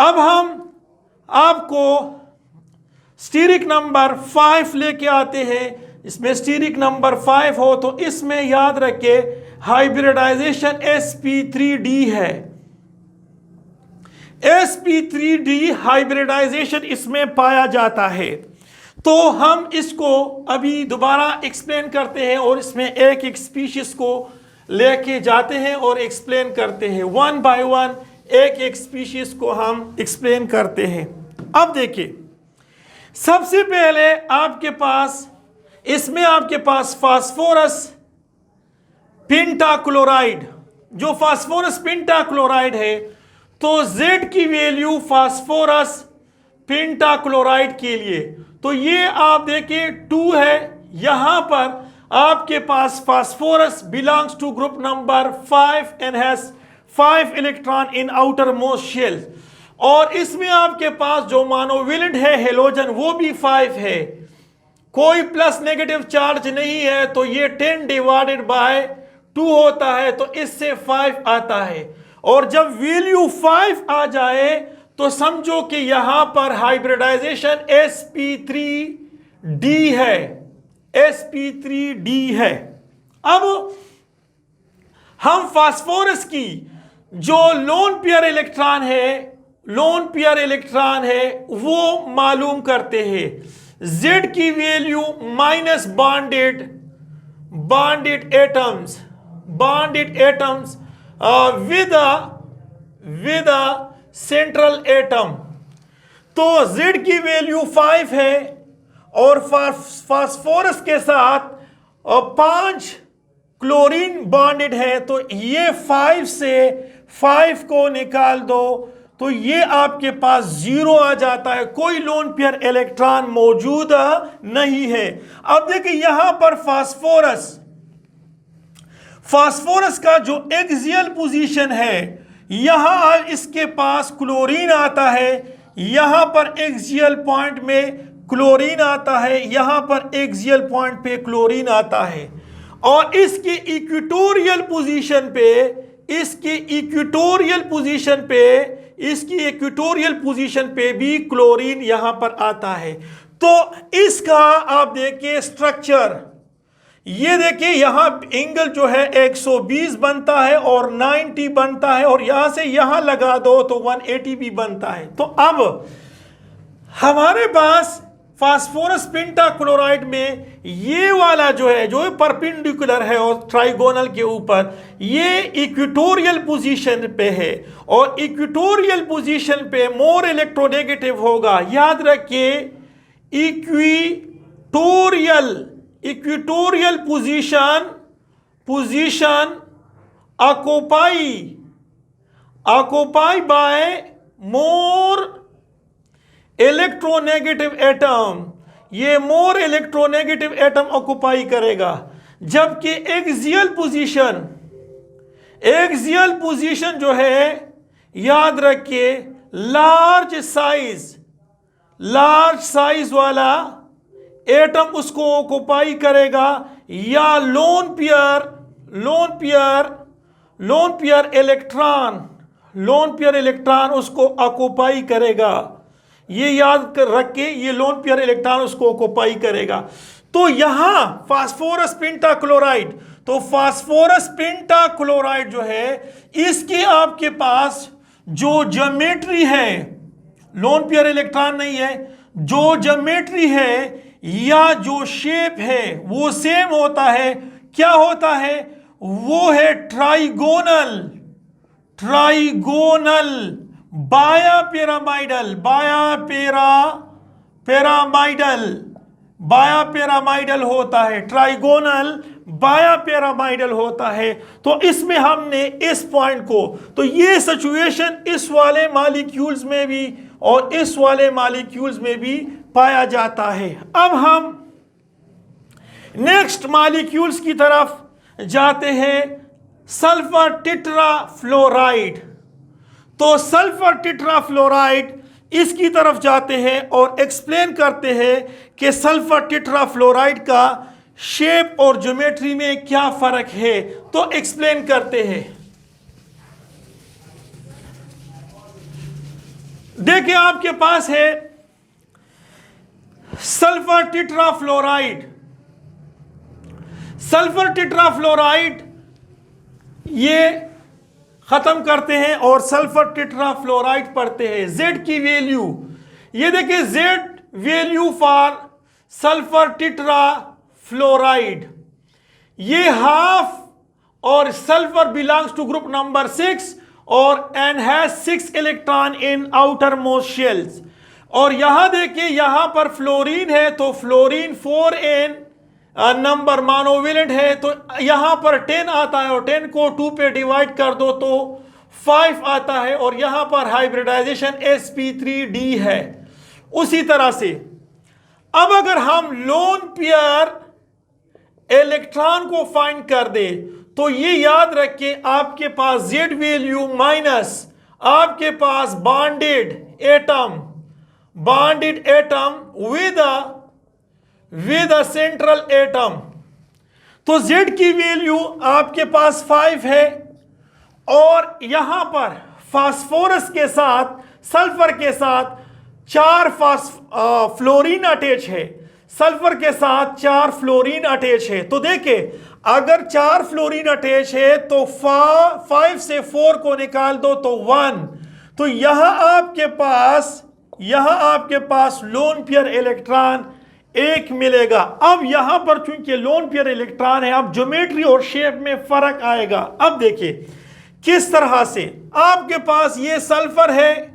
अब हम आपको स्टीरिक नंबर 5 लेके आते हैं। इसमें स्टीरिक नंबर 5 हो तो इसमें याद रखे हाइब्रिडाइजेशन sp3d है। sp3d हाइब्रिडाइजेशन इसमें पाया जाता है। तो हम इसको अभी दोबारा एक्सप्लेन करते हैं और इसमें एक एक स्पीशीज को लेके जाते हैं और एक्सप्लेन करते हैं। वन बाय वन एक एक स्पीशीज को हम एक्सप्लेन करते हैं। अब देखिए, सबसे पहले आपके पास इसमें आपके पास फास्फोरस पेंटाक्लोराइड, जो फास्फोरस पेंटाक्लोराइड है तो Z की वैल्यू फास्फोरस पेंटाक्लोराइड के लिए तो ये आप देखिए 2 है। यहां पर आपके पास phosphorus belongs to group number 5 and has 5 electron in outermost shell. और इसमें आपके पास जो मोनोवैलेंट है हेलोजन वो भी 5 है, कोई प्लस नेगेटिव चार्ज नहीं है, तो ये 10 डिवाइडेड बाय 2 होता है, तो इससे 5 आता है। और जब वैल्यू 5 आ जाए तो समझो कि यहां पर हाइब्रिडाइजेशन sp3d है, sp3d है। अब हम फास्फोरस की जो लोन पेयर इलेक्ट्रॉन है वो मालूम करते हैं। Z की value minus bonded atoms with central atom. तो Z की वैल्यू 5 है और फास्फोरस के साथ 5 क्लोरीन बॉन्डेड है, तो ये 5 से 5 को निकाल दो तो ये आपके पास 0 आ जाता है, कोई लोन पेयर इलेक्ट्रॉन मौजूद नहीं है। अब देखिए यहां पर फास्फोरस का जो एक्सियल पोजीशन है, यहां इसके पास क्लोरीन आता है, यहां पर एक्सियल पॉइंट में क्लोरीन आता है, यहां पर एक्सियल पॉइंट पे क्लोरीन आता है। और इसके इक्वेटोरियल पोजीशन पे भी क्लोरीन यहां पर आता है। तो इसका आप देखिए स्ट्रक्चर, ये देखिए यहां एंगल जो है 120 बनता है और 90 बनता है, और यहां से यहां लगा दो तो 180 भी बनता है। तो अब हमारे पास फास्फोरस पेंटाक्लोराइड में ये वाला जो है, जो परपेंडिकुलर है और ट्राइगोनल के ऊपर, ये इक्वेटोरियल पोजीशन पे है और इक्वेटोरियल पोजीशन पे मोर इलेक्ट्रोनेगेटिव होगा। याद रखिए equatorial position occupy by more electronegative atom, ये मोर इलेक्ट्रोनेगेटिव एटम ऑक्युपाई करेगा। जबकि एक्सियल पोजीशन जो है, याद रखिए लार्ज साइज वाला एटम उसको ऑक्युपाई करेगा, या लोन पेयर इलेक्ट्रॉन उसको ऑक्युपाई करेगा। ये याद रख के, ये लोन पेयर इलेक्ट्रॉन उसको ऑक्युपाई करेगा। तो यहां फास्फोरस पेंटाक्लोराइड जो है, इसके आपके पास जो ज्योमेट्री है, लोन पेयर इलेक्ट्रॉन नहीं है, जो ज्योमेट्री है या जो शेप है वो सेम होता है। क्या होता है? वो है ट्राइगोनल बायापिरामाइडल होता है, ट्राइगोनल बायापिरामाइडल होता है। तो इसमें हमने इस पॉइंट को, तो ये सिचुएशन इस वाले मॉलिक्यूल्स में भी और इस वाले मॉलिक्यूल्स में भी पाया जाता है। अब हम नेक्स्ट मॉलिक्यूल्स की तरफ जाते हैं, सल्फर टेट्राफ्लोराइड। तो सल्फर टेट्राफ्लोराइड इसकी तरफ जाते हैं और एक्सप्लेन करते हैं कि सल्फर टेट्राफ्लोराइड का शेप और ज्योमेट्री में क्या फर्क है। तो एक्सप्लेन करते हैं। देखिए आपके पास है सल्फर टेट्राफ्लोराइड। सल्फर टेट्राफ्लोराइड ये खत्म करते हैं और सल्फर टेट्राफ्लोराइड पढ़ते हैं। जेड की वैल्यू, ये देखिए Z value for sulphur tetrafluoride ये हाफ, और sulphur belongs to group number 6 और and has 6 electron in outermost shells. और यहां देखिए यहां पर फ्लोरीन है तो फ्लोरीन 4n नंबर मोनोवेलेंट है, तो यहां पर 10 आता है और 10 को 2 पे डिवाइड कर दो तो 5 आता है, और यहां पर हाइब्रिडाइजेशन sp3d है। उसी तरह से अब अगर हम लोन पेयर इलेक्ट्रॉन को फाइंड कर दे तो ये याद रखिए आपके पास जेड वैल्यू माइनस आपके पास bonded atom with a central atom. तो जेड की वैल्यू आपके पास 5 है, और यहां पर फास्फोरस के साथ सल्फर के साथ 4 फ्लोरीन अटैच है, सल्फर के साथ 4 फ्लोरीन अटैच है। तो देखिए अगर 4 फ्लोरीन अटैच है तो 5 से 4 को निकाल दो तो 1, तो यहां आपके पास लोन पेयर इलेक्ट्रॉन 1 मिलेगा। अब यहां पर चूंकि लोन पेयर इलेक्ट्रॉन है, अब ज्योमेट्री और शेप में फर्क आएगा। अब देखिए किस तरह से आपके पास ये सल्फर है,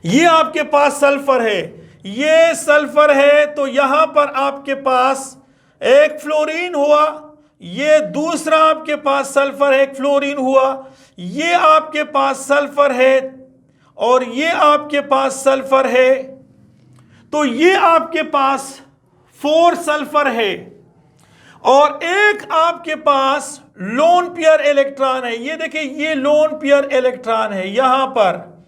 ये आपके पास सल्फर है, ये सल्फर है, तो यहां पर आपके पास एक फ्लोरीन हुआ, ये दूसरा आपके पास सल्फर एक फ्लोरीन हुआ, ये आपके पास सल्फर है और ये आपके पास सल्फर है, तो ये आपके पास 4 सल्फर है, और एक आपके पास लोन पेयर इलेक्ट्रॉन है। ये देखिए ये लोन पेयर इलेक्ट्रॉन है, यहां पर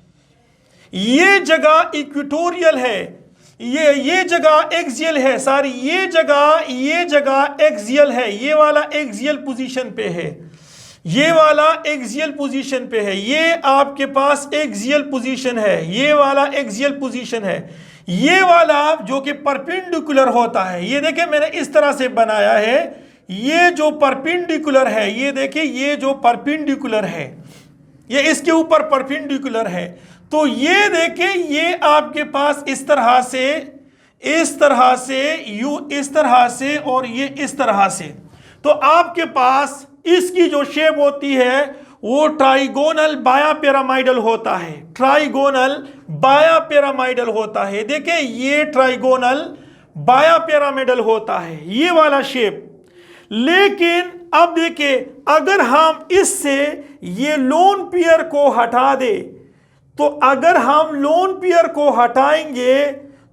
ये जगह इक्वेटोरियल है, ये जगह एक्सियल है, सारी ये जगह एक्सियल है, ये वाला एक्सियल पोजीशन पे है, ये वाला एक्सियल पोजीशन पे है, ये आपके पास एक्सियल पोजीशन है, ये वाला एक्सियल पोजीशन है, ये वाला जो कि परपेंडिकुलर होता है। ये देखिए मैंने इस तरह से बनाया है, ये जो परपेंडिकुलर है, ये देखिए ये जो परपेंडिकुलर है ये इसके ऊपर परपेंडिकुलर है, तो ये देखिए ये आपके पास इस तरह से यू इस तरह से और ये इस तरह से, तो आपके पास इसकी जो शेप होती है वो ट्राइगोनल बायापिरामिडल होता है, ट्राइगोनल बायापिरामिडल होता है। देखिए ये ट्राइगोनल बायापिरामिडल होता है ये वाला शेप। लेकिन अब देखिए अगर हम इससे ये लोन पेयर को हटा दे, तो अगर हम लोन पेयर को हटाएंगे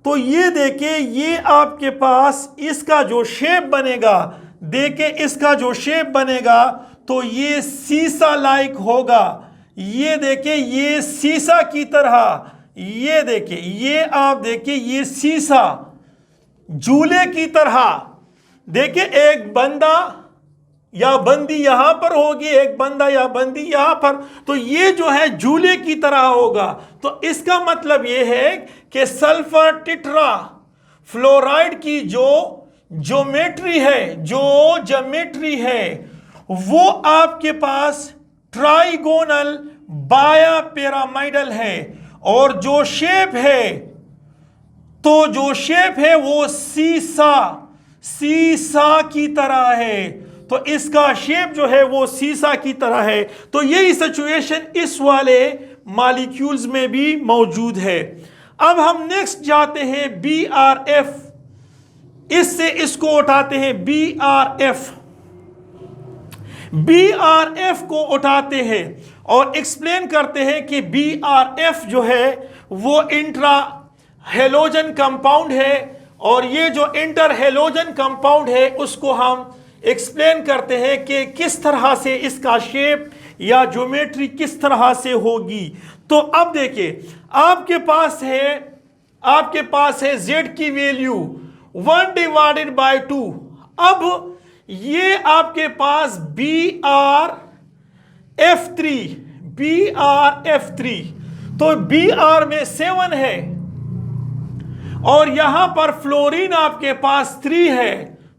तो ये देखिए ये आपके पास इसका जो शेप बनेगा, देखिए इसका जो शेप बनेगा तो ये सीसा लाइक होगा, ये देखिए ये सीसा की तरह, ये देखिए ये आप देखिए ये सीसा झूले की तरह। देखिए एक बंदा या बंदी यहां पर होगी, एक बंदा या बंदी यहां पर, तो ये जो है झूले की तरह होगा। तो इसका मतलब ये है कि सल्फर टेट्रा फ्लोराइड की जो ज्योमेट्री है वो आपके पास ट्राइगोनल बायापिरामिडल है, और जो शेप है तो जो शेप है वो सीसा की तरह है, तो इसका शेप जो है वो सीसा की तरह है। तो यही सिचुएशन इस वाले मॉलिक्यूल्स में भी मौजूद है। अब हम नेक्स्ट जाते हैं BRF, इससे इसको उठाते हैं BRF को उठाते हैं और एक्सप्लेन करते हैं कि BRF जो है वो इंट्रा हेलोजन कंपाउंड है, और ये जो इंटर हेलोजन कंपाउंड है उसको हम एक्सप्लेन करते हैं कि किस तरह से इसका शेप या ज्योमेट्री किस तरह से होगी। तो अब देखिए आपके पास है Z की वैल्यू 1/2। अब ये आपके पास BRF3, तो Br में 7 है और यहां पर फ्लोरीन आपके पास 3 है,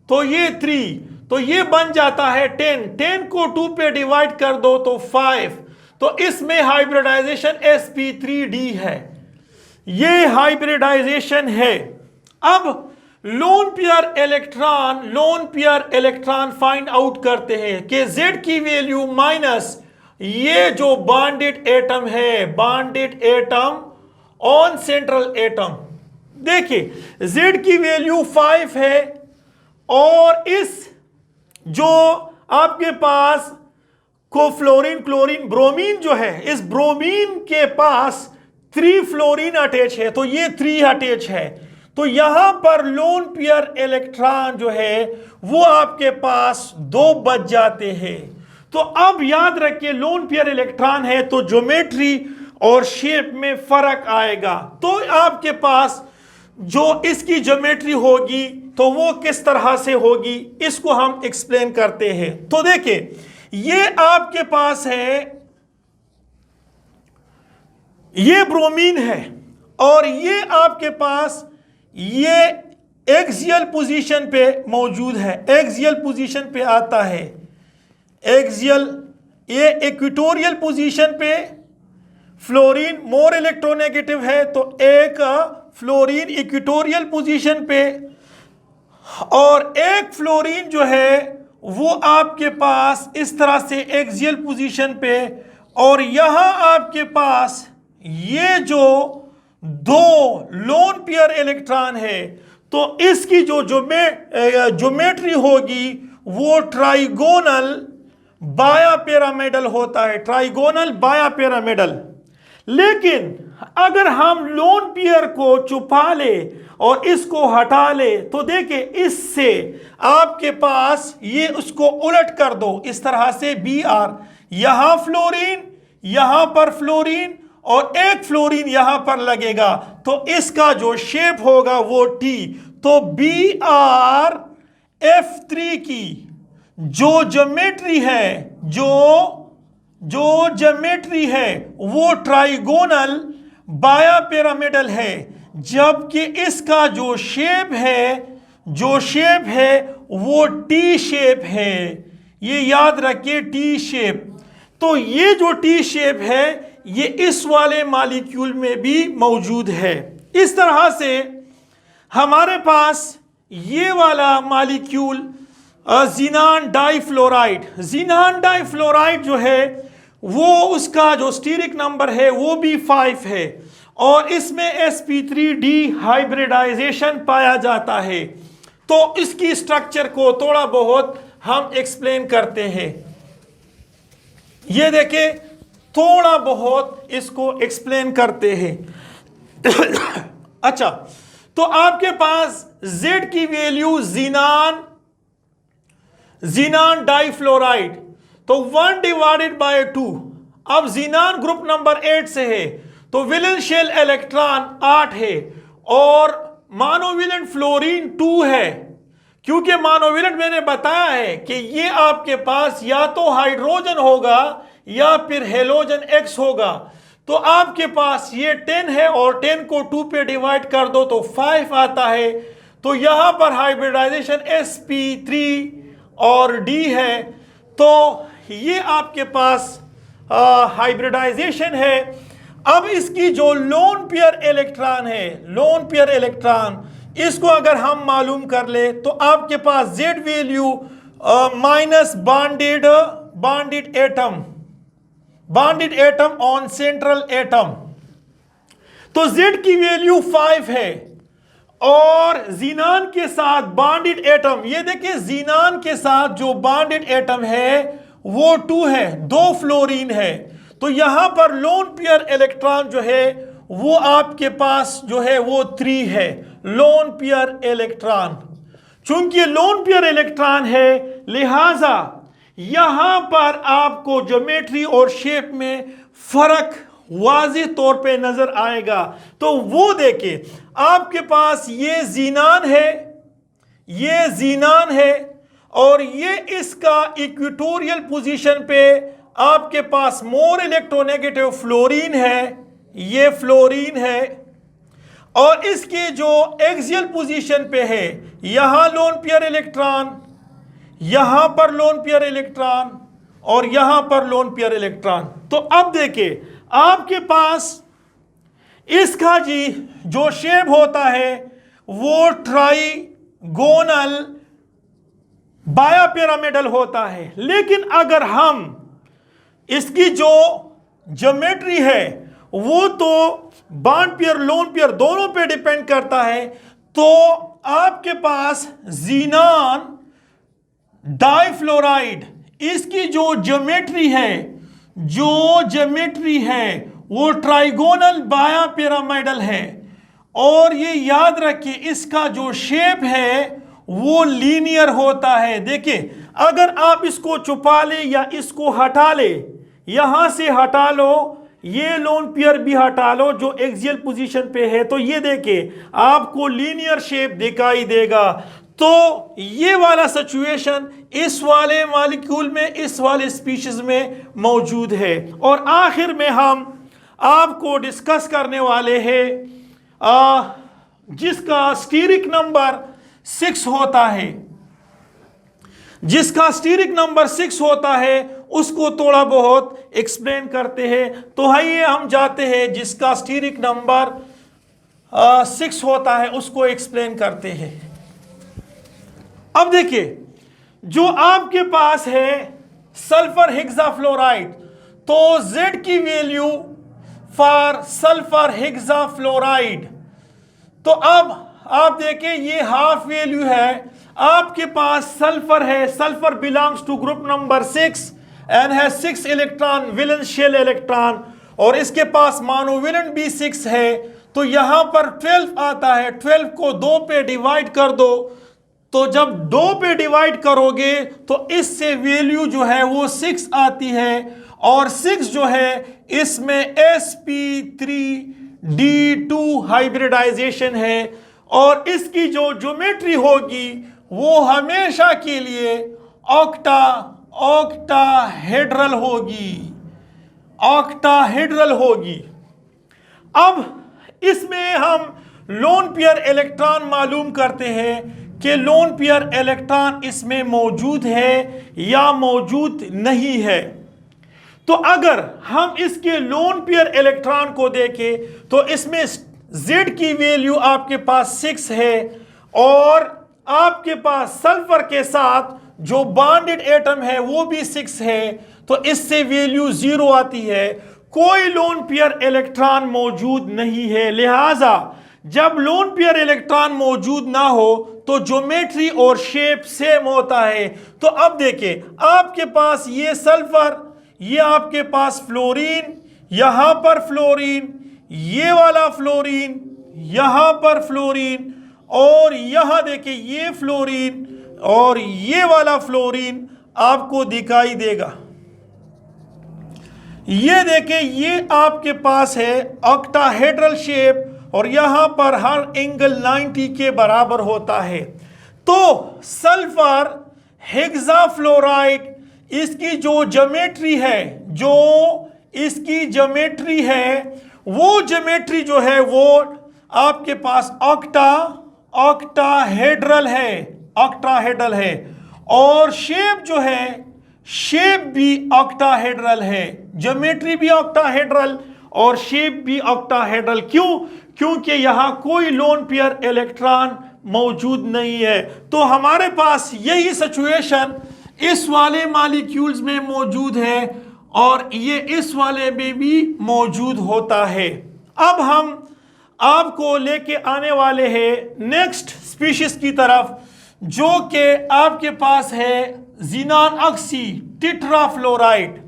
तो ये 3, तो ये बन जाता है 10। 10 को 2 पे डिवाइड कर दो तो 5, तो इसमें हाइब्रिडाइजेशन sp3d है, ये हाइब्रिडाइजेशन है। अब lone pair electron find out करते हैं कि Z की वैल्यू माइनस ये जो बॉन्डेड एटम है, bonded atom on central atom, देखिए Z की वैल्यू 5 है और इस जो आपके पास को फ्लोरीन, क्लोरीन, ब्रोमीन जो है, इस ब्रोमीन के पास 3 फ्लोरीन अटैच है, तो ये 3 अटैच है, तो यहां पर लोन पेयर इलेक्ट्रॉन जो है वो आपके पास 2 बच जाते हैं। तो अब याद रखिए लोन पेयर इलेक्ट्रॉन है तो ज्योमेट्री और शेप में फर्क आएगा, तो आपके पास जो इसकी ज्योमेट्री होगी तो वो किस तरह से होगी, इसको हम एक्सप्लेन करते हैं। तो देखिए ये आपके पास है, ये ब्रोमीन है और ये आपके पास ये एक्सियल पोजीशन पे मौजूद है, एक्सियल पोजीशन पे आता है, एक्सियल, ये इक्वेटोरियल पोजीशन पे फ्लोरीन मोर इलेक्ट्रोनेगेटिव है, तो एक फ्लोरीन इक्वेटोरियल पोजीशन पे और एक फ्लोरीन जो है वो आपके पास इस तरह से एक्सियल पोजीशन पे, और यहां आपके पास ये जो 2 लोन पेयर इलेक्ट्रॉन है तो इसकी जो ज्योमेट्री होगी वो ट्राइगोनल बायापिरामिडल होता है, ट्राइगोनल बायापिरामिडल। लेकिन अगर हम लोन पेयर को छुपा ले और इसको हटा ले तो देखिए इससे आपके पास ये उसको उलट कर दो इस तरह से Br, यहां फ्लोरीन, यहां पर फ्लोरीन और एक फ्लोरीन यहां पर लगेगा, तो इसका जो शेप होगा वो T। तो Br F3 की जो ज्योमेट्री है, जो ज्योमेट्री है वो ट्राइगोनल बायापिरामिडल है, जबकि इसका जो शेप है वो टी शेप है, ये याद रखिए टी शेप। तो ये जो टी शेप है ये इस वाले मॉलिक्यूल में भी मौजूद है। इस तरह से हमारे पास ये वाला molecule xenon difluoride, xenon difluoride जो है वो उसका जो स्टीरिक नंबर है वो भी 5 है और इसमें sp3d हाइब्रिडाइजेशन पाया जाता है। तो इसकी स्ट्रक्चर को थोड़ा बहुत हम एक्सप्लेन करते हैं, ये देखें थोड़ा बहुत इसको एक्सप्लेन करते हैं। अच्छा, तो आपके पास Z की वैल्यू ज़ीनान डाइफ्लोराइड तो 1/2। अब ज़ीनान ग्रुप नंबर 8 से है तो वैलेंस शेल इलेक्ट्रॉन 8 है और मोनोवैलेंट फ्लोरीन 2 है, क्योंकि मोनोवैलेंट मैंने बताया है कि ये आपके पास या तो हाइड्रोजन होगा या फिर हेलोजन X होगा। तो आपके पास ये 10 है और 10 को 2 पे डिवाइड कर दो तो 5 आता है, तो यहां पर हाइब्रिडाइजेशन sp3 और D है, तो ये आपके पास हाइब्रिडाइजेशन है। अब इसकी जो लोन पेयर इलेक्ट्रॉन है, लोन पेयर इलेक्ट्रॉन, इसको अगर हम मालूम कर ले तो आपके पास Z value minus bonded atom on central atom, तो Z की वैल्यू 5 है और ज़ीनान के साथ बॉन्डेड एटम, ये देखिए ज़ीनान के साथ जो बॉन्डेड एटम है वो 2 है, 2 फ्लोरीन है, तो यहां पर लोन पेयर इलेक्ट्रॉन जो है वो आपके पास जो है वो 3 है, लोन पेयर इलेक्ट्रॉन। चूंकि लोन पेयर इलेक्ट्रॉन है लिहाजा यहां पर आपको ज्योमेट्री और शेप में फर्क वाज़ेह तौर पे नजर आएगा। तो वो देखिए आपके पास ये ज़ीनान है और ये इसका इक्वेटोरियल पोजीशन पे आपके पास मोर इलेक्ट्रोनेगेटिव फ्लोरीन है, ये फ्लोरीन है, और इसके जो एक्सियल पोजीशन पे है, यहां लोन पेयर इलेक्ट्रॉन, यहां पर लोन पेयर इलेक्ट्रॉन, और यहां पर लोन पेयर इलेक्ट्रॉन। तो अब देखिए आपके पास इसका जी जो शेप होता है वो ट्राइगोनल बायोपिरामिडल होता है। लेकिन अगर हम इसकी जो ज्योमेट्री है वो तो बॉन्ड पेयर लोन पेयर दोनों पे डिपेंड करता है, तो आपके पास ज़ीनान डाइफ्लोराइड, इसकी जो ज्योमेट्री है वो ट्राइगोनल बायोपिरामिडल है। और ये याद रखिए इसका जो शेप है वो लीनियर होता है। देखिए अगर आप इसको छुपा ले या इसको हटा ले, यहां से हटा लो, ये लोन पेयर भी हटा लो जो एक्सियल पोजीशन पे है, तो ये देखिए आपको लीनियर शेप दिखाई देगा। तो ये वाला सिचुएशन इस वाले मॉलिक्यूल में, इस वाले स्पीशीज में मौजूद है। और आखिर में हम आपको डिस्कस करने वाले हैं जिसका स्टीरिक नंबर 6 होता है, जिसका स्टीरिक नंबर 6 होता है उसको थोड़ा बहुत एक्सप्लेन करते हैं। तो आइए हम जाते हैं जिसका स्टीरिक नंबर 6 होता है उसको एक्सप्लेन करते हैं। अब देखिए जो आपके पास है सल्फर हेक्साफ्लोराइड, तो Z की वैल्यू फॉर सल्फर हेक्साफ्लोराइड, तो अब आप देखें ये हाफ वैल्यू है। आपके पास सल्फर है, sulphur belongs to group number 6 and है 6 इलेक्ट्रॉन वैलेंस शेल इलेक्ट्रॉन, और इसके पास मोनोवैलेंट भी 6 है। तो यहां पर 12 आता है, 12 को 2 पे डिवाइड कर दो, तो जब 2 पे डिवाइड करोगे तो इससे वैल्यू जो है वो 6 आती है। और 6 जो है इसमें sp3d2 हाइब्रिडाइजेशन है, और इसकी जो ज्योमेट्री होगी वो हमेशा के लिए ऑक्टाहेड्रल होगी। अब इसमें हम लोन पेयर इलेक्ट्रॉन मालूम करते हैं कि लोन पेयर इलेक्ट्रॉन इसमें मौजूद है या मौजूद नहीं है। तो अगर हम इसके लोन पेयर इलेक्ट्रॉन को देखें तो इसमें Z की वैल्यू आपके पास 6 है, और आपके पास सल्फर के साथ जो बॉन्डेड एटम है वो भी 6 है, तो इससे वैल्यू 0 आती है। कोई लोन पेयर इलेक्ट्रॉन मौजूद नहीं है। लिहाजा जब लोन पेयर इलेक्ट्रॉन मौजूद ना हो तो ज्योमेट्री और शेप सेम होता है। तो अब देखिए आपके पास ये सल्फर, ये आपके पास फ्लोरीन, यहां पर फ्लोरीन, ये वाला फ्लोरीन, यहां पर फ्लोरीन, और यहां देखिए ये फ्लोरीन और ये वाला फ्लोरीन आपको दिखाई देगा। ये देखिए ये आपके पास है ऑक्टाहेड्रल शेप, और यहां पर हर एंगल 90 के बराबर होता है। तो सल्फर हेक्साफ्लोराइड इसकी जो ज्योमेट्री है, वो ज्योमेट्री जो है वो आपके पास ऑक्टाहेड्रल है, और शेप जो है शेप भी ऑक्टाहेड्रल है, ज्योमेट्री भी ऑक्टाहेड्रल और शेप भी ऑक्टाहेड्रल। क्यों? क्योंकि यहां कोई लोन पेयर इलेक्ट्रॉन मौजूद नहीं है। तो हमारे पास यही सिचुएशन इस वाले मॉलिक्यूल्स में मौजूद है, और ये इस वाले में भी मौजूद होता है। अब हम आपको लेके आने वाले हैं नेक्स्ट स्पीशीज की तरफ, जो कि आपके पास है ज़ीनान ऑक्सी टेट्राफ्लोराइड।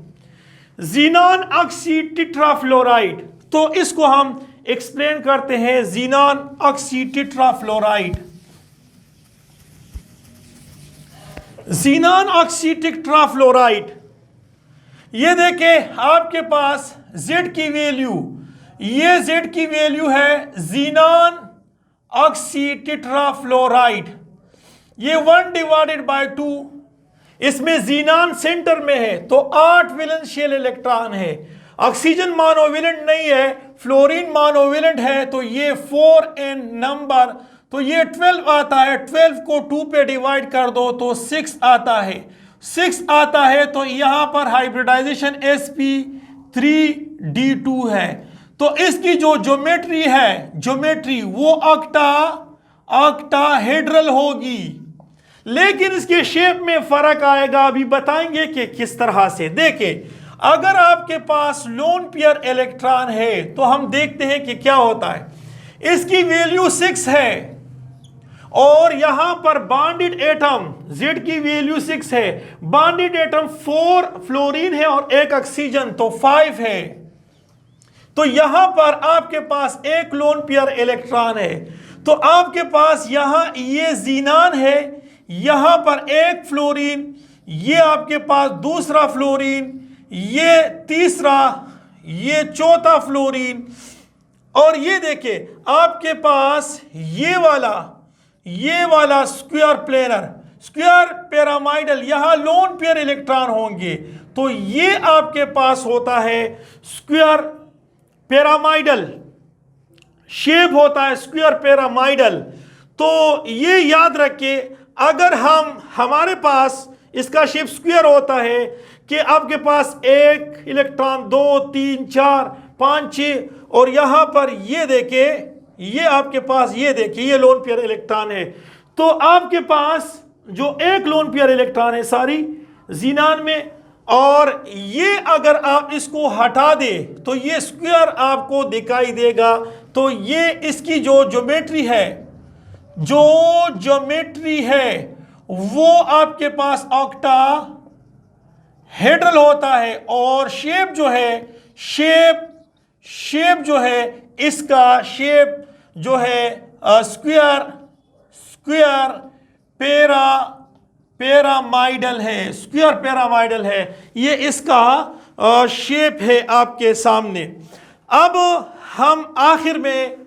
तो इसको हम एक्सप्लेन करते हैं। ज़ीनान ऑक्सी टेट्राफ्लोराइड, ये देखें आपके पास Z की वैल्यू, ये Z की वैल्यू है ज़ीनान ऑक्सी टेट्राफ्लोराइड, ये 1/2, इसमें ज़ीनान सेंटर में है तो 8 वैलेंस शेल इलेक्ट्रॉन है। ऑक्सीजन मोनोवैलेंट नहीं है, फ्लोरीन मोनोवेलेंट है तो ये 4n नंबर, तो ये 12 आता है। 12 को 2 पे डिवाइड कर दो तो 6 आता है। 6 आता है तो यहां पर हाइब्रिडाइजेशन sp3d2 है। तो इसकी जो ज्योमेट्री है, ज्योमेट्री वो ऑक्टाहेड्रल होगी, लेकिन इसके शेप में फर्क आएगा। अभी बताएंगे कि किस तरह से। देखिए, अगर आपके पास लोन पेयर इलेक्ट्रॉन है तो हम देखते हैं कि क्या होता है। इसकी वैल्यू 6 है और यहां पर बॉन्डेड एटम Z की वैल्यू 6 है, बॉन्डेड एटम 4 फ्लोरीन है और 1 ऑक्सीजन, तो 5 है। तो यहां पर आपके पास एक लोन पेयर इलेक्ट्रॉन है, तो आपके पास यहां ये जीनान है, यहां पर 1 फ्लोरीन, ये आपके पास दूसरा फ्लोरीन, ये तीसरा, ये चौथा फ्लोरीन, और ये देखिए आपके पास ये वाला स्क्वायर प्लेनर, स्क्वायर पिरामिडल, यहां लोन पेयर इलेक्ट्रॉन होंगे, तो ये आपके पास होता है स्क्वायर पिरामिडल शेप होता है, स्क्वायर पिरामिडल। तो ये याद रखिए, अगर हमारे पास इसका शेप स्क्वायर होता है कि आपके पास 1 इलेक्ट्रॉन, 2, 3, 4, 5, 6, और यहां पर ये देखिए, ये आपके पास, ये देखिए, ये लोन पेयर इलेक्ट्रॉन है। तो आपके पास जो एक लोन पेयर इलेक्ट्रॉन है सारी जीनान में, और ये अगर आप इसको हटा दे तो ये स्क्वायर आपको दिखाई देगा। तो ये इसकी जो ज्योमेट्री है वो आपके पास ऑक्टाहेड्रल होता है, और शेप जो है इसका शेप जो है स्क्वायर पिरामिडल है, स्क्वायर पिरामिडल है। ये इसका शेप है आपके सामने। अब हम आखिर में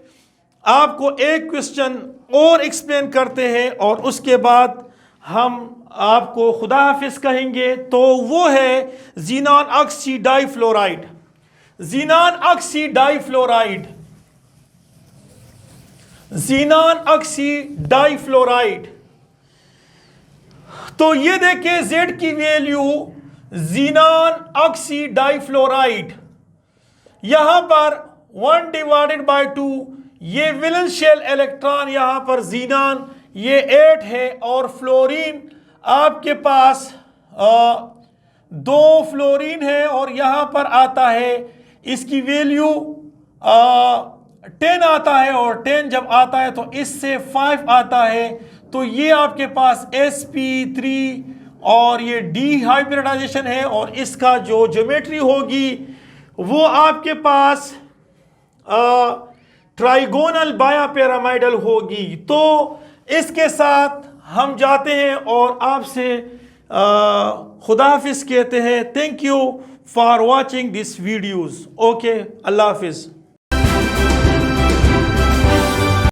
आपको एक क्वेश्चन और एक्सप्लेन करते हैं और उसके बाद हम आपको खुदा हाफिज कहेंगे। तो वो है ज़ीनान ऑक्सीडाइफ्लोराइड। ज़ीनान ऑक्सीडाइफ्लोराइड। तो ये देखिए Z की वैल्यू, ज़ीनान ऑक्सीडाइफ्लोराइड, यहां पर 1/2, ये वैलेंस शेल इलेक्ट्रॉन, यहां पर ज़ीनान ये 8 है, और फ्लोरीन आपके पास 2 फ्लोरीन है, और यहां पर आता है इसकी वैल्यू 10 आता है, और 10 जब आता है तो इससे 5 आता है। तो ये आपके पास sp3 और ये डी हाइब्रिडाइजेशन है, और इसका जो ज्योमेट्री होगी वो आपके पास ट्राइगोनल बायापिरामिडल होगी। तो इसके साथ हम जाते हैं और आपसे खुदा हाफिज कहते हैं। Thank you for watching this videos. Okay, अल्लाह हाफिज़।